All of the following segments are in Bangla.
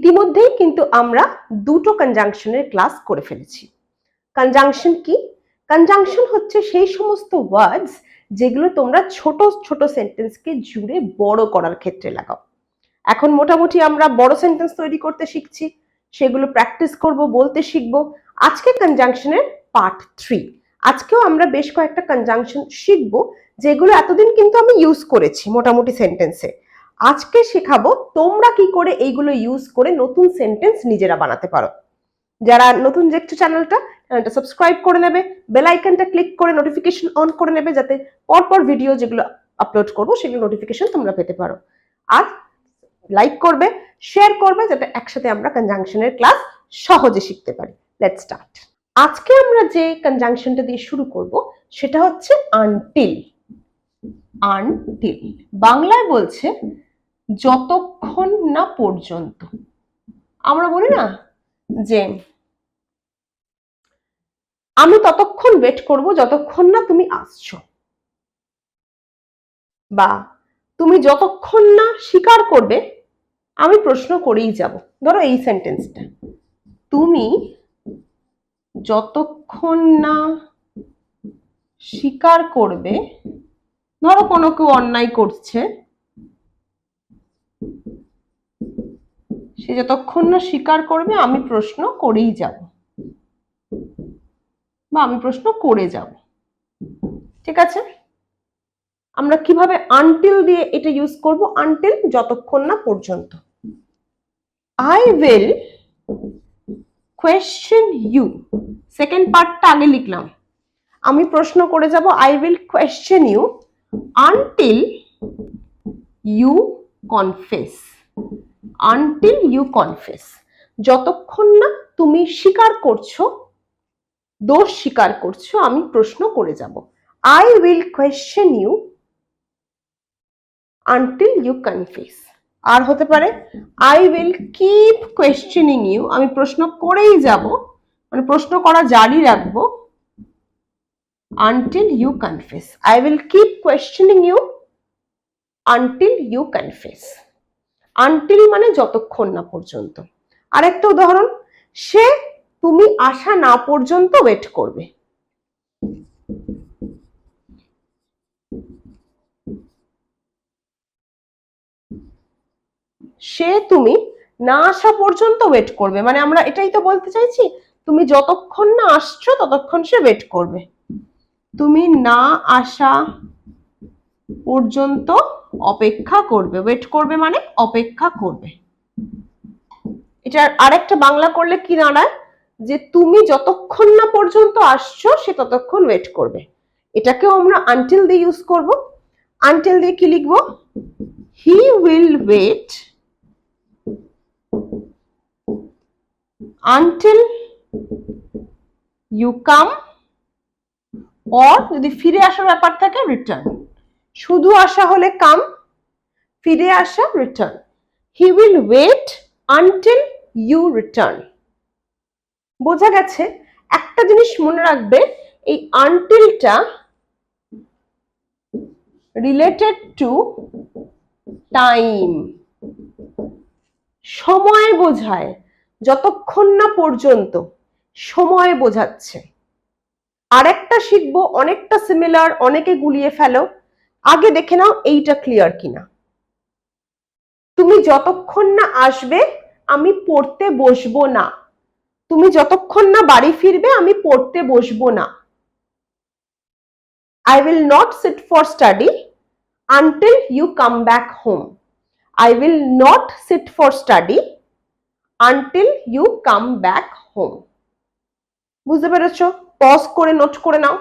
ইতিমধ্যেই কিন্তু আমরা দুটো কনজাংশনের ক্লাস করে ফেলেছি। কনজাংশন কি? কনজাংশন হচ্ছে সেই সমস্ত ওয়ার্ডস যেগুলো তোমরা ছোট ছোট সেন্টেন্সকে জুড়ে বড় করার ক্ষেত্রে লাগাও। এখন মোটামুটি আমরা বড় সেন্টেন্স তৈরি করতে শিখছি, সেগুলো প্র্যাকটিস করব, বলতে শিখবো। আজকে কনজাংশনের পার্ট 3। আজকেও আমরা বেশ কয়েকটা কনজাংশন শিখবো যেগুলো এতদিন কিন্তু আমি ইউজ করেছি মোটামুটি সেন্টেন্সে। আজকে শেখাবো তোমরা কি করে এইগুলো ইউজ করে নতুন সেন্টেন্স নিজেরা বানাতে পারো। যারা নতুন দেখছো চ্যানেলটা সাবস্ক্রাইব করে নেবে, বেল আইকনটা ক্লিক করে নোটিফিকেশন অন করে নেবে, যাতে পরপর ভিডিও যেগুলো আপলোড করবো সেগুলো নোটিফিকেশন তোমরা পেতে পারো। আর লাইক করবে, শেয়ার করবে, যাতে একসাথে আমরা কনজাংশনের ক্লাস সহজে শিখতে পারি। Let's start. আজকে আমরা যে কনজাংশনটা দিয়ে শুরু করব সেটা হচ্ছে আনটিল। আনটিল বাংলায় বলছে যতক্ষণ না পর্যন্ত। আমরা বলি না যে আমি ততক্ষণ ওয়েট করব যতক্ষণ না তুমি আসছো, বা তুমি যতক্ষণ না স্বীকার করবে আমি প্রশ্ন করেই যাব। ধরো এই সেন্টেন্সটা, তুমি যতক্ষণ না স্বীকার করবে, ধরো কোনো কেউ অন্যায় করছে, সে যতক্ষণ না স্বীকার করবে আমি প্রশ্ন করেই যাব, বা আমি প্রশ্ন করে যাব। ঠিক আছে, আমরা কিভাবে আনটিল দিয়ে এটা ইউজ করব? আনটিল যতক্ষণ না পর্যন্ত। I will question you, second পার্টটা আগে লিখলাম। আমি প্রশ্ন করে যাব, I will question you until you confess. Until you confess, যতক্ষণ না তুমি স্বীকার করছো, দোষ স্বীকার করছো, আমি প্রশ্ন করে যাব। I will question you until you confess. আর হতে পারে I will keep questioning you, আমি প্রশ্ন করেই যাব, মানে প্রশ্ন করা জারি রাখবো, until you confess. I will keep questioning you until you confess. Until মানে যতক্ষণ না পর্যন্ত। আরেকটা উদাহরণ, সে তুমি আসা না পর্যন্ত ওয়েট করবে। সে তুমি না আসা পর্যন্ত ওয়েট করবে, মানে আমরা এটাই তো বলতে চাইছি, তুমি যতক্ষণ না আসছো ততক্ষণ সে ওয়েট করবে। তুমি না আসা পর্যন্ত অপেক্ষা করবে। ওয়েট করবে মানে অপেক্ষা করবে। এটার আরেকটা বাংলা করলে কি দাঁড়ায়, যে তুমি যতক্ষণ না পর্যন্ত আসছো সে ততক্ষণ ওয়েট করবে। এটাকেও আমরা আনটিল দিয়ে ইউজ করব। আনটিল দিয়ে কি লিখবো? He will wait until you come, or যদি ফিরে আসার ব্যাপার থাকে রিটার্ন। শুধু আসা হলে কাম, ফিরে আসা return. He will wait until you return. বোঝা গেছে? একটা জিনিস মনে রাখবে, এই আনটিলটা রিলেটেড টু টাইম, সময় বোঝায়। যতক্ষণ না পর্যন্ত সময় বোঝাচ্ছে। আরেকটা শিখবো অনেকটা সিমিলার, অনেকে গুলিয়ে ফেলো, আগে দেখে নাও এইটা ক্লিয়ার কিনা। তুমি যতক্ষণ না আসবে আমি পড়তে বসবো না। তুমি যতক্ষণ না বাড়ি ফিরবে আমি পড়তে বসবো না। I will not sit for study until you come back home. I will not sit for study until you come back home. বুঝতে পেরেছো? পজ করে নোট করে নাও।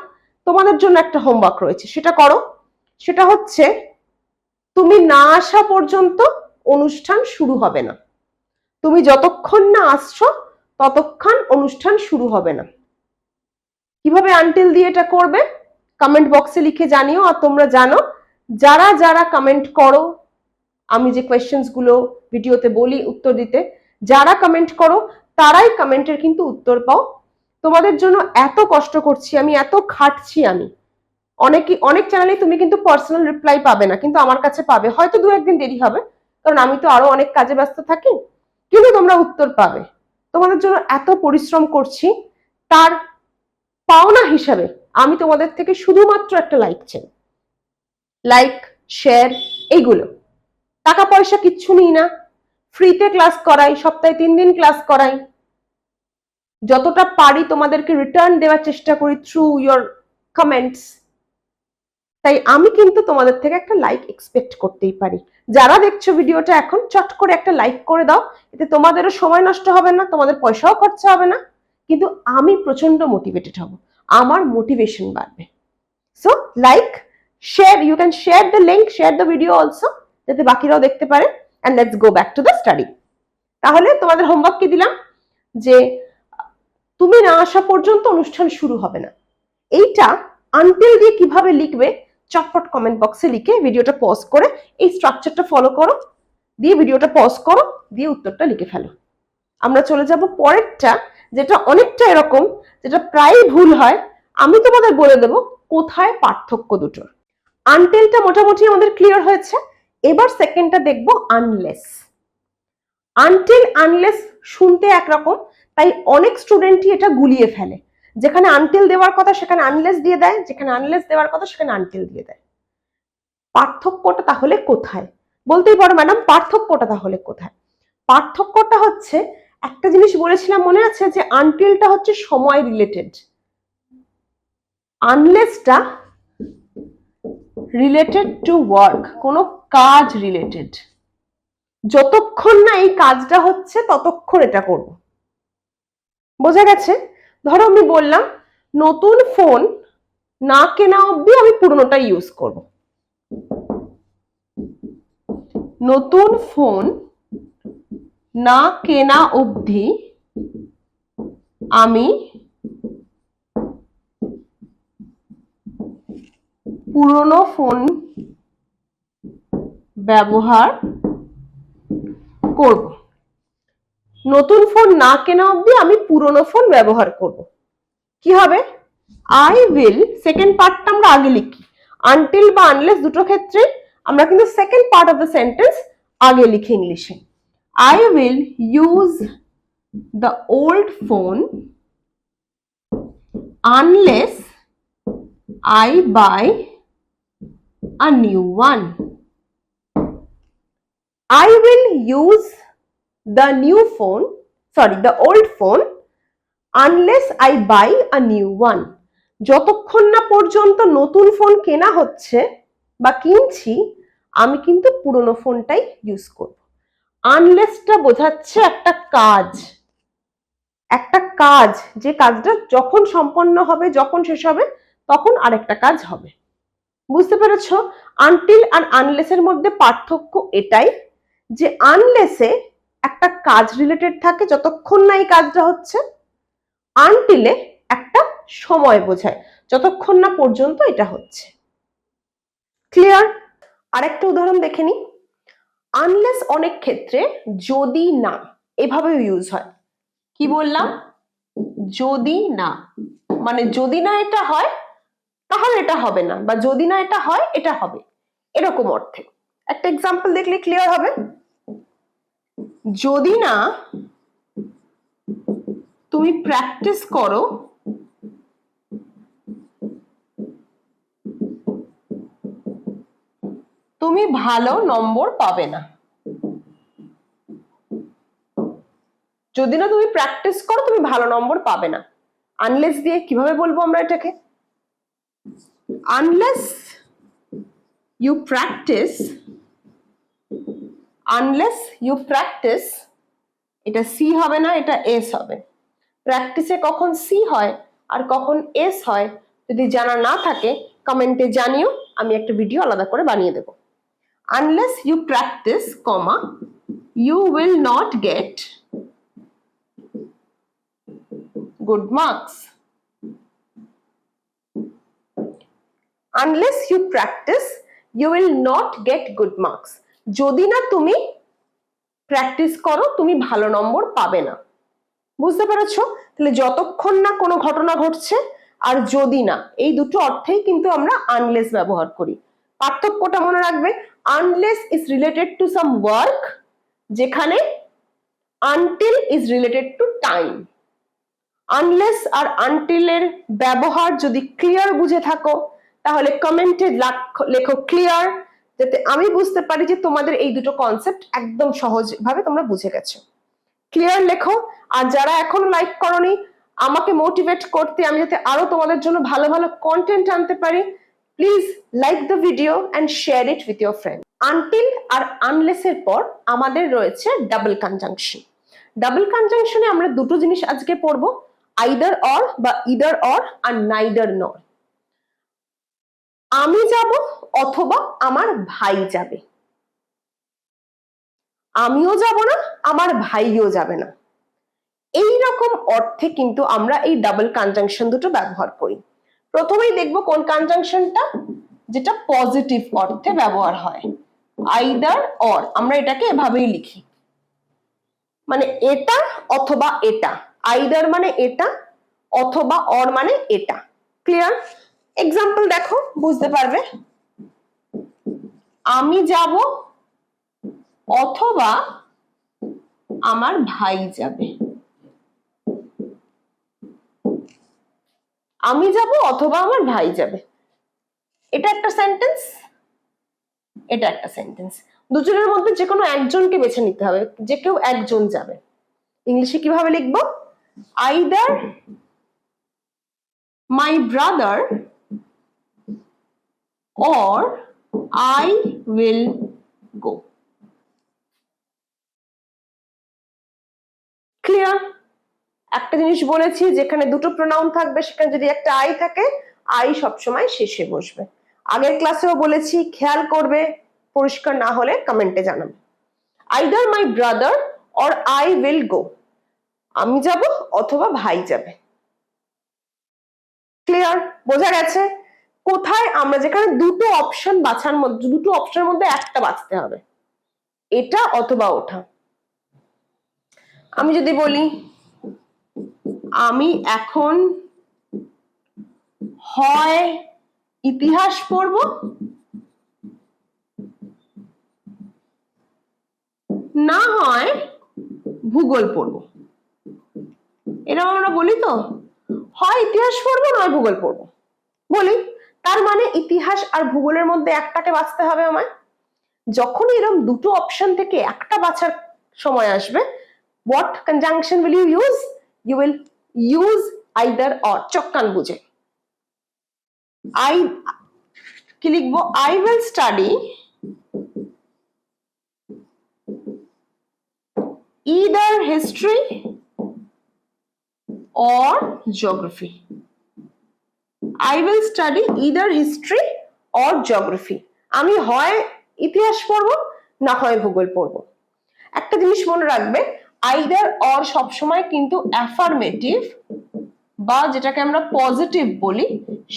তোমাদের জন্য একটা হোমওয়ার্ক রয়েছে, সেটা করো। সেটা হচ্ছে, তুমি না আসা পর্যন্ত অনুষ্ঠান শুরু হবে না। তুমি যতক্ষণ না আসছো ততক্ষণ অনুষ্ঠান শুরু হবে না। কিভাবে আনটিল দিয়ে এটা করবে কমেন্ট বক্সে লিখে জানিও। আর তোমরা জানো, যারা যারা কমেন্ট করো, আমি যে কোয়েশ্চেন্স গুলো ভিডিওতে বলি উত্তর দিতে, যারা কমেন্ট করো তারাই কমেন্টের কিন্তু উত্তর পাও। তোমাদের জন্য এত কষ্ট করছি আমি, এত খাটছি আমি। অনেক চ্যানেলে তুমি কিন্তু পার্সোনাল রিপ্লাই পাবে না, কিন্তু আমার কাছে পাবে। হয়তো দু একদিন দেরি হবে, কারণ আমি তো আরো অনেক কাজে ব্যস্ত থাকি। কিন্তু তোমরা উত্তর পাবে। তোমাদের জন্য এত পরিশ্রম করছি, তার পাওনা হিসাবে আমি তোমাদের থেকে শুধুমাত্র একটা লাইক চাই। লাইক, শেয়ার, এইগুলো টাকা পয়সা কিচ্ছু নিই না, ফ্রিতে ক্লাস করাই, সপ্তাহে 3 দিন ক্লাস করাই, যতটা পারি তোমাদেরকে রিটার্ন দেওয়ার চেষ্টা করি থ্রু ইয়োর কমেন্টস। তাই আমি কিন্তু তোমাদের থেকে একটা লাইক এক্সপেক্ট করতেই পারি। যারা দেখছো ভিডিওটা এখন, চট করে একটা লাইক করে দাও, এতে তোমাদেরও সময় নষ্ট হবে না, তোমাদের পয়সাও খরচা হবে না, কিন্তু আমি প্রচন্ড মোটিভেটেড হব, আমার মোটিভেশন বাড়বে। So like, share, you can share the link, share the video also, যাতে বাকিরাও দেখতে পারে। And let's go back to the study. তাহলে তোমাদের হোমওয়ার্ক কি দিলাম, যে তুমি না আসা পর্যন্ত অনুষ্ঠান শুরু হবে না। এইটা আনটিল দিয়ে কিভাবে লিখবে, চটপট কমেন্ট বক্সে লিখে ভিডিওটা পজ করে এই স্ট্রাকচারটা ফলো করো, দিয়ে ভিডিওটা পজ করো, দিয়ে উত্তরটা লিখে ফেলো। আমরা চলে যাব পরেরটা, যেটা অনেকটা এরকম, যেটা প্রায় ভুল হয়। আমি তোমাদের বলে দেব কোথায় পার্থক্য দুটোর। আনটিলটা মোটামুটি আমাদের ক্লিয়ার হয়েছে। এবার সেকেন্ডটা দেখবো আনলেস। আনটিল আনলেস শুনতে একরকম, তাই অনেক স্টুডেন্টই এটা গুলিয়ে ফেলে। যেখানে আনটিল দেওয়ার কথা সেখানে আনলেস দিয়ে দেয়, যেখানে আনলেস দেওয়ার কথা সেখানে আনটিল দিয়ে দেয়। পার্থক্যটা তাহলে কোথায়? বলতেই পারো ম্যাডাম পার্থক্যটা তাহলে কোথায়? পার্থক্যটা হচ্ছে, একটা জিনিস বলেছিলাম মনে আছে, যে আনটিলটা হচ্ছে সময় রিলেটেড, আনলেসটা রিলেটেড টু ওয়ার্ক, কোনো কাজ রিলেটেড। যতক্ষণ না এই কাজটা হচ্ছে ততক্ষণ এটা করব। বোঝা গেছে? ধরো আমি বললাম নতুন ফোন না কেনা অবধি আমি পুরনোটা ইউজ করব। নতুন ফোন না কেনা অবধি আমি পুরনো ফোন ব্যবহার করব। নতুন ফোন না কেনা অবধি আমি পুরনো ফোন ব্যবহার করব। কি হবে? আই উইল, সেকেন্ড পার্টটা আমরা আগে লিখি। আনটিল বা আনলেস দুটো ক্ষেত্রে আমরা কিন্তু second part of the sentence আগে লিখি ইংলিশে। I will use the old phone unless I buy a new one. I will use the old phone unless I buy a new one. যতক্ষণ না পর্যন্ত নতুন ফোন কেনা হচ্ছে বা কিনছি, আমি কিন্তু পুরনো ফোনটাই ইউজ করব। আনলেসটা বোঝাচ্ছে একটা কাজ, যে কাজটা যখন সম্পন্ন হবে, যখন শেষ হবে, তখন আরেকটা কাজ হবে। বুঝতে পেরেছো? আনটিল আর আনলেসের মধ্যে পার্থক্য এটাই, যে আনলেসে একটা কাজ রিলেটেড থাকে যতক্ষণ না এই কাজটা হচ্ছে, আনটিলে একটা সময় বোঝায় যতক্ষণ না পর্যন্ত এটা হচ্ছে। ক্লিয়ার? আরেকটা উদাহরণ দেখে নি। আনলেস অনেক ক্ষেত্রে যদি না এভাবে ইউজ হয়। কি বললাম? যদি না, মানে যদি না এটা হয় তাহলে এটা হবে না, বা যদি না এটা হয় এটা হবে, এরকম অর্থে। একটা এক্সাম্পল দেখলে ক্লিয়ার হবে। যদি না তুমি প্র্যাকটিস করো তুমি ভালো নম্বর পাবে না। যদি না তুমি প্র্যাকটিস করো তুমি ভালো নম্বর পাবে না। আনলেস দিয়ে কিভাবে বলবো আমরা এটাকে? unless you practice, এটা সি হবে না, এটা এস হবে। প্র্যাকটিসে কখন সি হয় আর কখন এস হয় যদি জানা না থাকে কমেন্টে জানিও, আমি একটা ভিডিও আলাদা করে বানিয়ে দেব। unless you practice, you will not get good marks. Unless you practice, you will not get good marks. যদি না তুমি প্র্যাকটিস করো তুমি ভালো নম্বর পাবে না। বুঝতে পেরেছো? তাহলে যতক্ষণ না কোনো ঘটনা ঘটছে আর যদি না, এই দুটো অর্থেই কিন্তু আমরা আনলেস ব্যবহার করি। পার্থক্যটা মনে রাখবে, unless is related to some work, যেখানে until is related to time. Unless আর আনটিল এর ব্যবহার যদি ক্লিয়ার বুঝে থাকো তাহলে কমেন্টে লেখো ক্লিয়ার, যাতে আমি বুঝতে পারি যে তোমাদের এই দুটো কনসেপ্ট একদম সহজভাবে তোমরা বুঝে গেছো। ক্লিয়ার লেখো। আর যারা এখনো লাইক করোনি, আমাকে মোটিভেট করতে, আমি যাতে আরো তোমাদের জন্য ভালো ভালো কন্টেন্ট আনতে পারি, please like the video and share it with your friend. Until আর আনলেস এর পর আমাদের রয়েছে ডাবল কনজাংশন। ডাবল কনজাংশনে আমরা দুটো জিনিস আজকে পড়বো, আইদার অর বা ইদার অর আর নাইদার নর। আমি যাব অথবা আমার ভাই যাবে। আমিও যাব না, আমার ভাইও যাবে না। এই রকম অর্থে কিন্তু আমরা এই ডাবল কনজাংশন দুটো ব্যবহার করি। প্রথমেই দেখব কোন কনজাংশনটা, যেটা পজিটিভ অর্থে ব্যবহার হয়, আইদার অর। আমরা এটাকে এভাবেই লিখি, মানে এটা অথবা এটা। আইদার মানে এটা, অথবা অর মানে এটা। ক্লিয়ার? এক্সাম্পল দেখো, বুঝতে পারবে। আমি যাব অথবা আমার ভাই যাবে। আমি যাব অথবা আমার ভাই যাবে, এটা একটা সেন্টেন্স, এটা একটা সেন্টেন্স। দুজনের মধ্যে যে কোনো একজনকে বেছে নিতে হবে, যে কেউ একজন যাবে। ইংলিশে কিভাবে লিখবো? Either my brother or I will go. Clear? একটা জিনিস বলেছি, যেখানে দুটো প্রোনাউন থাকবে সেখানে যদি একটা আই থাকে, আই সবসময় শেষে বসবে। আগের ক্লাসেও বলেছি, খেয়াল করবে, পরিষ্কার না হলে কমেন্টে জানাবে। Either my brother or I will go, আমি যাব অথবা ভাই যাবে। ক্লিয়ার? বোঝা গেছে? কোথায় আমরা, যেখানে দুটো অপশন বাছার মধ্যে, দুটো অপশনের মধ্যে একটা বাছতে হবে, এটা অথবা ওটা। আমি যদি বলি আমি এখন হয় ইতিহাস পড়ব, না হয় ভূগোল পড়ব। এরকম আমরা বলি তো, হয় ইতিহাস পড়বো নয় ভূগোল পড়বো বলি। তার মানে ইতিহাস আর ভূগোলের মধ্যে একটাকে বাছতে হবে আমায়। যখন এরকম দুটো অপশন থেকে একটা বাছার সময় আসবে, what conjunction will you use? You will use either or, চোখ কান বুঝে। কি লিখবো? I will study either history or geography. I will study either history or geography. আমি হয় ইতিহাস পড়বো না হয় ভূগোল পড়বো। একটা জিনিস মনে রাখবে, আইদার অর সবসময় কিন্তু অ্যাফার্মেটিভ বা যেটাকে আমরা পজিটিভ বলি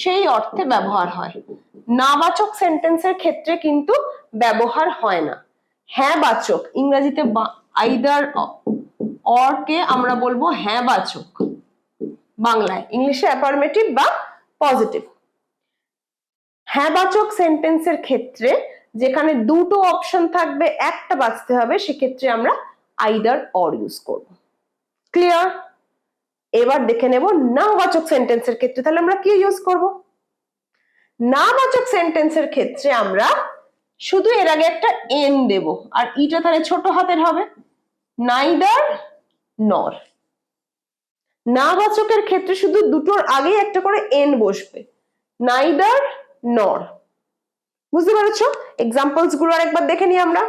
সেই অর্থে ব্যবহার হয়। নাবাচক সেন্টেন্সের ক্ষেত্রে কিন্তু ব্যবহার হয় না। হ্যাঁ বাচক, ইংরেজিতে আইদার অর কে আমরা বলবো হ্যাঁ বাচক, বাংলায়, ইংলিশে অ্যাফার্মেটিভ বা পজিটিভ। হ্যাঁ বাচক সেন্টেন্সের ক্ষেত্রে যেখানে দুটো অপশন থাকবে, একটা বাছতে হবে, সেক্ষেত্রে আমরা আইদার অর ইউজ করব। ক্লিয়ার? এবার দেখে নেব নাবাচক সেন্টেন্সের ক্ষেত্রে, তাহলে আমরা কি ইউজ করব? নাবাচক সেন্টেন্সের ক্ষেত্রে আমরা শুধু এর আগে একটা এন দেব, আর ইটা তাহলে ছোট হাতের হবে, নাইদার নর। নাবাচকের ক্ষেত্রে শুধু দুটোর আগে একটা করে এন বসবে, নাইদার নর। বুঝতে পেরেছো? এক্সাম্পলস গুলো আরেকবার দেখে নিই আমরা।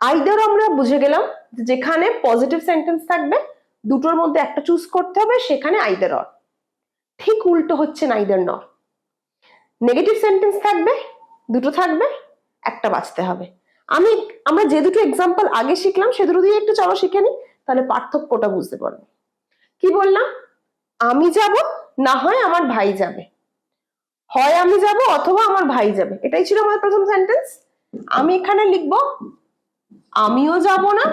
আইদার আমরা বুঝে গেলাম, যেখানে পজিটিভ সেন্টেন্স থাকবে দুটোর মধ্যে একটা চুজ করতে হবে, সেখানে আইদার অর। ঠিক উল্টো হচ্ছে নাইদার নর। নেগেটিভ সেন্টেন্স থাকবে, দুটো থাকবে, একটা বাছতে হবে। আমরা যে দুটো এক্সাম্পল আগে শিখলাম সে দুটো দিয়ে একটু চলো শিখে নিই, তাহলে পার্থক্যটা বুঝতে পারবো। কি বললাম? আমি যাব, না হয় আমার ভাই যাবে। হয় আমি যাব অথবা আমার ভাই যাবে, এটাই ছিল আমার প্রথম সেন্টেন্স। আমি এখানে লিখবো আমিও যাব না,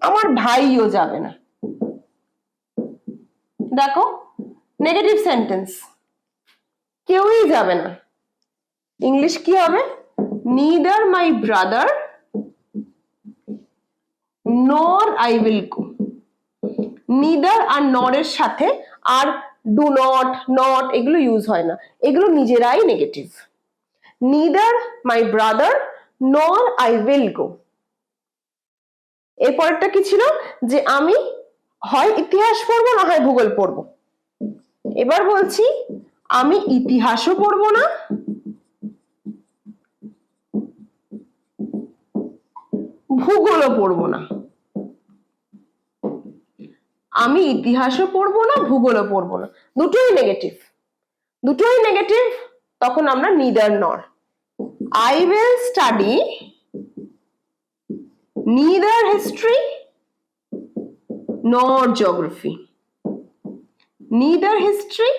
আমার ভাইও যাবে না। দেখো, নেগেটিভ সেন্টেন্স, কেউই যাবে না। ইংলিশ কি হবে? Neither my brother nor I will go. neither আর nor এর সাথে আর do not এগুলো ইউজ হয় না, এগুলো নিজেরাই negative. neither my brother nor I will go। এরপরটা কি ছিল, যে আমি হয় ইতিহাস পড়বো না হয় ভূগোল পড়বো। এবার বলছি আমি ইতিহাসও পড়বো না, ভূগোলও পড়বো না। আমি ইতিহাসও পড়বো না, ভূগোলও পড়বো না, দুটোই নেগেটিভ, দুটোই নেগেটিভ। তখন আমরা neither nor। I will study neither history nor geography। neither history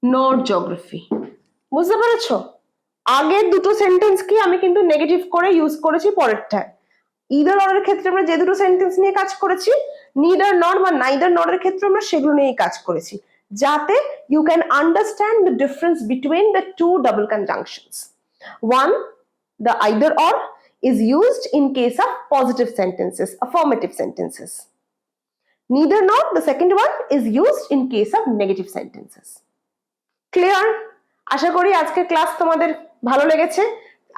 nor geography। বুঝতে পেরেছো? আগের দুটো সেন্টেন্স কি আমি কিন্তু নেগেটিভ করে ইউজ করেছি পরেরটায়। ইদার অর এর ক্ষেত্রে আমরা যে দুটো সেন্টেন্স নিয়ে কাজ করেছি, নিদার নর বা নাইদার নর এর ক্ষেত্রে আমরা সেগুলো নিয়ে কাজ করেছি, যাতে you can understand the difference between the two double conjunctions. One, the either or is used in case of positive sentences, affirmative sentences. Neither nor, the second one, is used in case of negative sentences. Clear? আশা করি আজকের ক্লাস তোমাদের ভালো লেগেছে।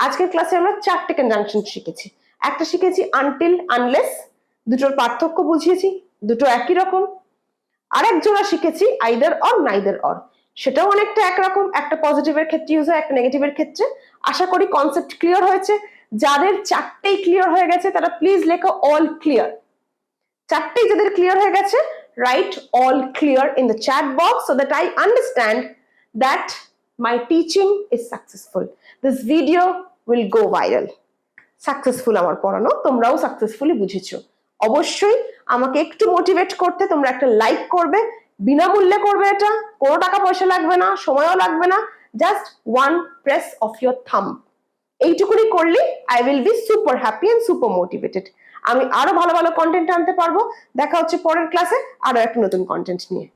আজকের ক্লাসে আমরা চারটে কনজাংশন শিখেছি। একটা শিখেছি আনটিল আনলেস, দুটোর পার্থক্য বুঝিয়েছি, দুটো একই রকম। আরেক জোড়া শিখেছি আইদার অর নাইদার অর, সেটাও অনেকটা একরকম, একটা পজিটিভের ক্ষেত্রে ইউজ হয়, একটা নেগেটিভের ক্ষেত্রে। আশা করি কনসেপ্ট ক্লিয়ার হয়েছে। যাদের চারটেই ক্লিয়ার হয়ে গেছে তারা প্লিজ লেখো অল ক্লিয়ার। চারটেই যাদের ক্লিয়ার হয়ে গেছে, write all clear in the chat box so that I understand that my teaching is successful. This video will go viral. Successful আমার পড়ানো, তোমরাও সাকসেসফুলি বুঝেছো। অবশ্যই আমাকে একটু মোটিভেট করতে তোমরা একটা লাইক করবে, বিনামূল্যে করবে, এটা কোনো টাকা পয়সা লাগবে না, সময়ও লাগবে না, just one press of your thumb. এইটুকুনি করলে I will be super happy and super motivated. আমি আরো ভালো ভালো কন্টেন্ট আনতে পারবো। দেখা হচ্ছে পরের ক্লাসে আরো একটা নতুন কন্টেন্ট নিয়ে।